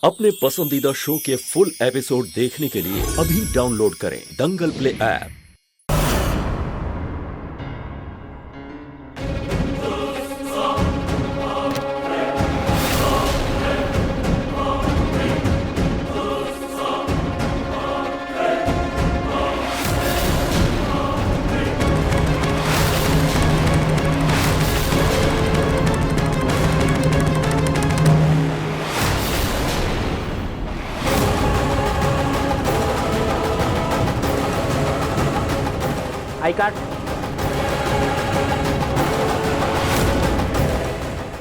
अपने पसंदीदा शो के फुल एपिसोड देखने के लिए अभी डाउनलोड करें दंगल प्ले ऐप। I card.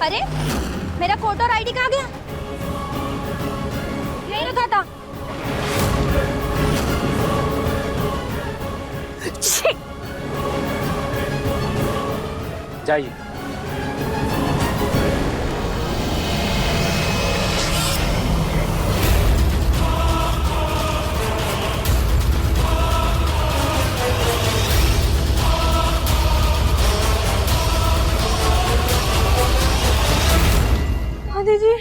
अरे मेरा फोटो और आईडी कहाँ गया? यही रखा था। जाइए। दीजिए,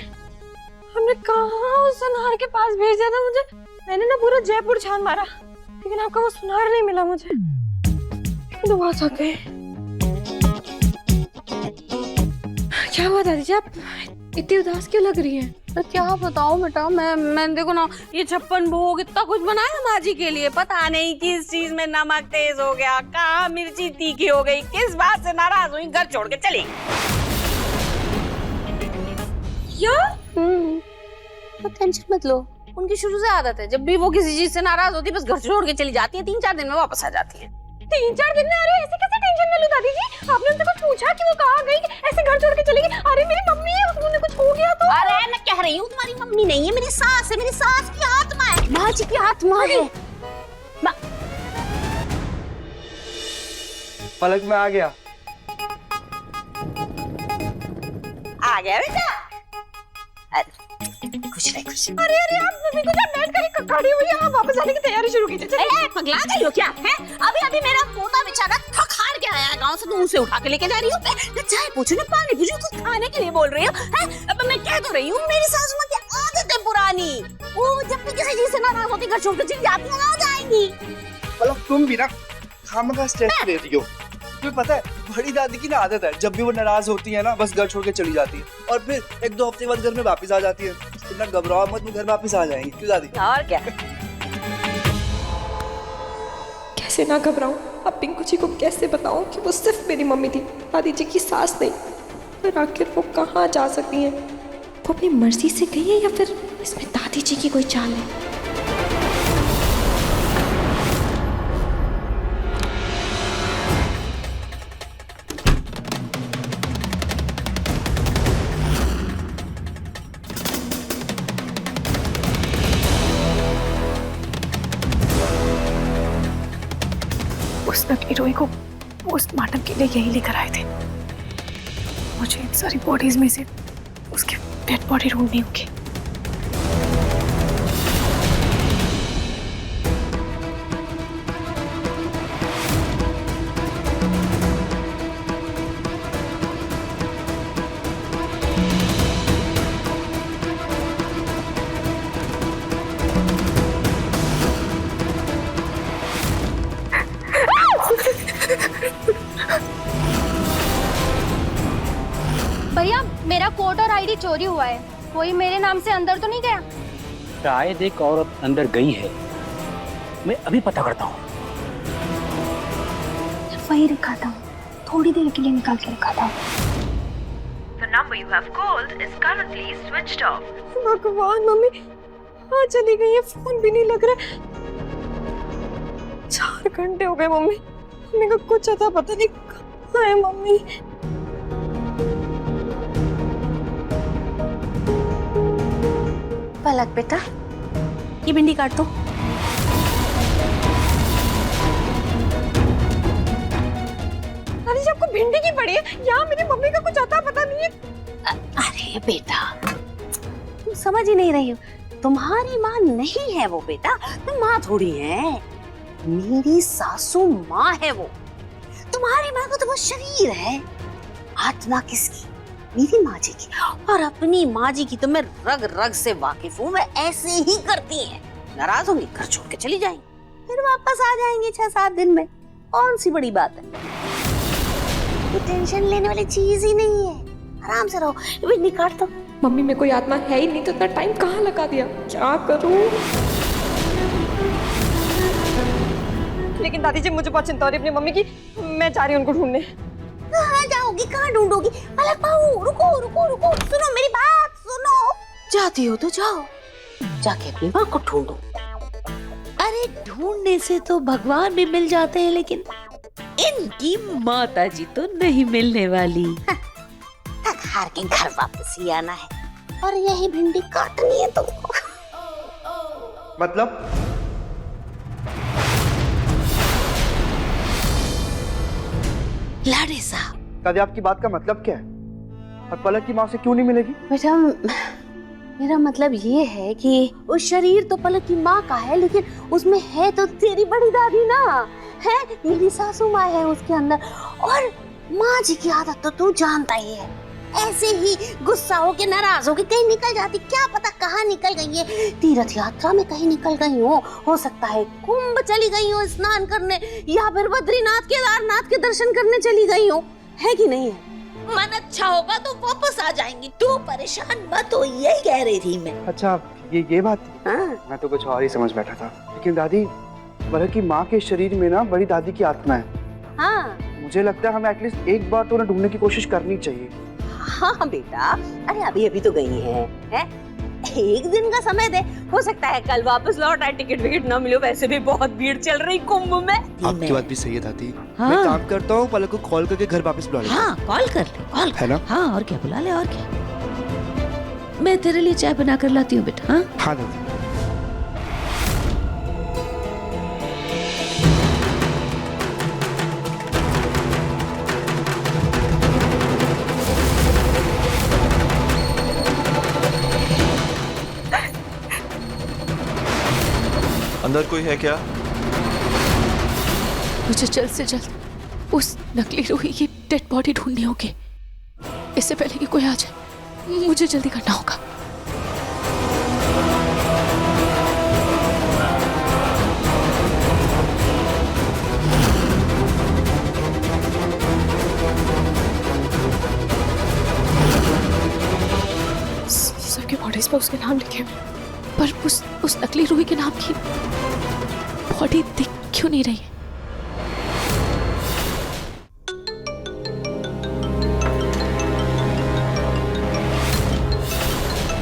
हमने कहाँ उस सुनार के पास भेज दिया था मुझे। मैंने ना पूरा जयपुर छान मारा, लेकिन आपका वो सुनार नहीं मिला मुझे। दुआ चाहते हैं। क्या हुआ दादी जी, आप इतनी उदास क्यों लग रही हैं? तो क्या बताऊं बेटा, मैं देखो ना, ये 56 भोग इतना कुछ बनाया माँ जी के लिए, पता नहीं किस चीज में नमक तेज हो गया, कहाँ मिर्ची तीखी हो गई, किस बात से नाराज हुई, घर छोड़ के चली। तो टेंशन मत लो, उनकी शुरू से आदत है, जब भी वो किसी चीज से नाराज होती है बस घर छोड़ के चली जाती है, 3-4 दिन में वापस आ जाती है। 3-4 दिन में? अरे ऐसे कैसे टेंशन में लो दादी जी? आपने उनसे कुछ पूछा कि वो कहाँ गई, ऐसे घर छोड़ के चली गई? अरे मेरी मम्मी है, उन्हें कुछ हो गया तो? अरे मैं कह रही हूँ तुम्हारी मम्मी नहीं है, मेरी सास है, मेरी सास की आत्मा है, माँ जी की आत्मा है। पलक में आ गया। आ गया बेटा। कुछ नहीं कुछ। अरे आप मम्मी को जब बैठ कर खड़ी हुई है, आप वापस आने की तैयारी शुरू कीजिए। ए पगला गई हो क्या है? अभी मेरा पोता बेचारा थक हार के आया गांव से, तुम उसे उठा के लेके जा रही हो? मैं चाय पूछूं ना पानी पूछूं, तुम खाने के लिए बोल रही हो? अब मैं कह तो रही हूँ, मेरी सासू माँ की आदत है पुरानी, वो जब भी किसी चीज से नाराज होती घर छोड़ के चली जाती है, आ जाएंगी। पलक तुम भी ना खामखा स्ट्रेस ले रही हो। तुम्हें पता है बड़ी दादी की ना आदत है, जब भी वो नाराज होती है ना बस घर छोड़ के चली जाती है, और फिर 1-2 हफ्ते बाद घर में वापस आ जाती है। तुम ना घबराओ मत, वो घर वापस आ जाएंगी। क्यों दादी? और क्या? कैसे ना घबराऊं? अब पिंकू जी को कैसे बताऊं कि वो सिर्फ मेरी मम्मी थी, दादी जी की सास नहीं? पर आखिर वो कहाँ जा सकती हैं? वो अपनी मर्जी से गई है या फिर इसमें दादी जी की कोई चाल है? उस नकली रोई को पोस्टमार्टम के लिए यही लेकर आए थे। मुझे इन सारी बॉडीज में से उसकी डेड बॉडी ढूंढनी होगी। भैया मेरा कोट और आईडी चोरी हुआ है, कोई मेरे नाम से अंदर तो नहीं गया? शायद एक औरत अंदर गई है, मैं अभी पता करता हूँ। वही रखा था, थोड़ी देर के लिए निकाल के रखा था। The number you have called is currently switched off. भगवान, मम्मी हाँ चली गई है, फोन भी नहीं लग रहा। 4 घंटे हो गए मम्मी का कुछ अता पता नहीं कहाँ है मम्मी। पलक बेटा, ये भिंडी काट दो। दादी जी आपको भिंडी की पड़ी है? यहाँ मेरी मम्मी का कुछ अता पता नहीं है। अरे बेटा, तुम समझ ही नहीं रही हो, तुम्हारी माँ नहीं है वो बेटा, तुम माँ थोड़ी है, मेरी सासू माँ है वो। तुम्हारी माँ का तो वो शरीर है, आत्मा किसकी? मेरी माँ जी की और अपनी माँ जी की तो मैं रग रग से वाकिफ हूँ। मैं ऐसे ही करती हैं, नाराज होंगी घर छोड़ के चली जाएंगी, फिर वापस आ जाएंगी 6-7 दिन में। कौन सी बड़ी बात है, ये टेंशन लेने वाली चीज ही नहीं है। आराम से रहो, ये निकाल दो। मम्मी में कोई आत्मा है ही नहीं तो इतना टाइम कहाँ लगा दिया, क्या करूं? लेकिन दादी जी मुझे बहुत चिंता हो रही है अपनी मम्मी की, मैं जा रही हूँ उनको ढूंढने। कहाँ जाओगी, कहाँ ढूंढोगी? पलक बहू रुको रुको रुको, सुनो मेरी बात सुनो। जाती हो तो जाओ, जाके अपनी माँ को ढूंढो। अरे ढूंढने से तो भगवान भी मिल जाते हैं, लेकिन इनकी माता जी तो नहीं मिलने वाली। थक हार के घर वापस ही आना है और यही भिंडी काटनी है तुमको। मतलब लाडे साहब, दादी आपकी बात का मतलब क्या है? और पलक की माँ से क्यों नहीं मिलेगी? बेटा मेरा मतलब ये है कि उस शरीर तो पलक की माँ का है, लेकिन उसमें है तो तेरी बड़ी दादी ना, है मेरी सासू माँ है उसके अंदर। और माँ जी की आदत तो तू जानता ही है, ऐसे ही गुस्सा हो के नाराज हो के कहीं निकल जाती, क्या पता कहाँ निकल गई है, तीर्थ यात्रा में कहीं निकल गई हो सकता है कुंभ चली गई हो स्नान करने, या फिर बद्रीनाथ केदारनाथ के दर्शन करने चली गई हो, है कि नहीं है? मन अच्छा होगा तो वापस आ जाएंगी, तू परेशान मत हो, यही कह रही थी मैं। अच्छा ये बात थी। हाँ। मैं तो कुछ और ही समझ बैठा था। लेकिन दादी, पलक की माँ के शरीर में ना बड़ी दादी की आत्मा है। हाँ मुझे लगता है हमें एटलीस्ट एक बार तो उन्हें ढूंढने की कोशिश करनी चाहिए। हाँ बेटा, अरे अभी तो गई है? एक दिन का समय दे, हो सकता है कल वापस लौट आए, टिकट विकेट ना मिले, वैसे भी बहुत भीड़ चल रही कुंभ में। आपकी बात भी सही है दादी। हाँ। मैं काम करता हूँ, पलक को कॉल करके घर वापस बुला लेता हूँ। हाँ कॉल कर ले, कॉल है ना? हाँ और क्या, बुला ले और क्या। मैं तेरे लिए चाय बना कर लाती हूँ बेटा। हाँ हाँ दादी। अंदर कोई है क्या? मुझे जल्द से जल्द उस नकली रूही की डेड बॉडी ढूंढनी होगी, इससे पहले कि कोई आ जाए। मुझे जल्दी करना होगा। सबके बॉडीज पर उसके नाम लिखे हुए, पर उस नकली रूही के नाम की बॉडी दिख क्यों नहीं रही है?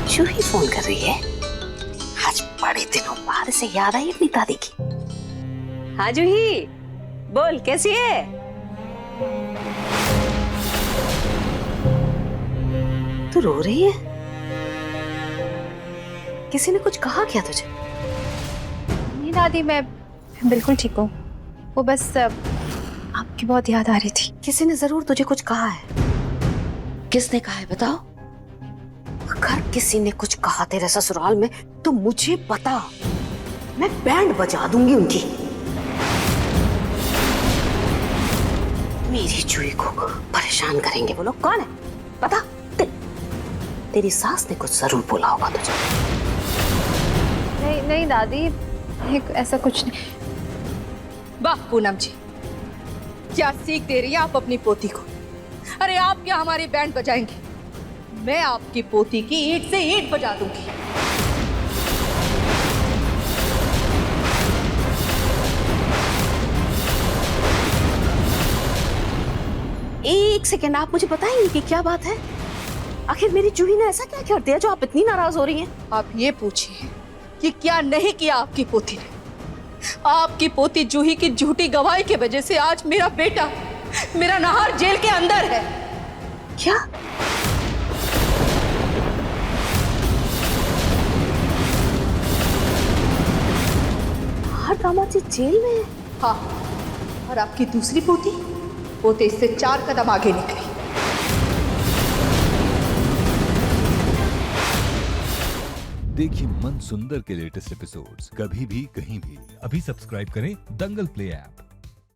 जूही फोन कर रही है, आज बड़े दिनों बाद से याद आई अपनी दादी की। हाँ जूही बोल, कैसी है? तू रो रही है? किसी ने कुछ कहा क्या तुझे? नहीं दादी, मैं बिल्कुल ठीक हूँ। वो बस आपकी बहुत याद आ रही थी। किसी ने जरूर तुझे कुछ कहा है। किसने कहा है बताओ? अगर किसी ने कुछ कहा तेरे ससुराल में तो मुझे बता, मैं बैंड बजा दूंगी उनकी। मेरी जूही को परेशान करेंगे वो लोग। कौन है पता? तेरी सास ने कुछ जरूर बोला होगा तुझे। नहीं नहीं दादी, ऐसा कुछ नहीं। वाह पूनम जी, क्या सीख दे रही है आप अपनी पोती को। अरे आप क्या हमारी बैंड बजाएंगे, मैं आपकी पोती की ईंट से ईंट बजा दूंगी। एक सेकेंड, आप मुझे बताएंगे कि क्या बात है? आखिर मेरी जूही ने ऐसा क्या कर दिया जो आप इतनी नाराज हो रही हैं? आप ये पूछिए कि क्या नहीं किया आपकी पोती ने। आपकी पोती जूही की झूठी गवाही की वजह से आज मेरा बेटा, मेरा नाहर जेल के अंदर है। क्या? नाहर दामाद जी जेल में है? हाँ, और आपकी दूसरी पोती, वो तो इससे 4 कदम आगे निकली। देखिए मन सुंदर के लेटेस्ट एपिसोड्स कभी भी कहीं भी। अभी सब्सक्राइब करें दंगल प्ले ऐप।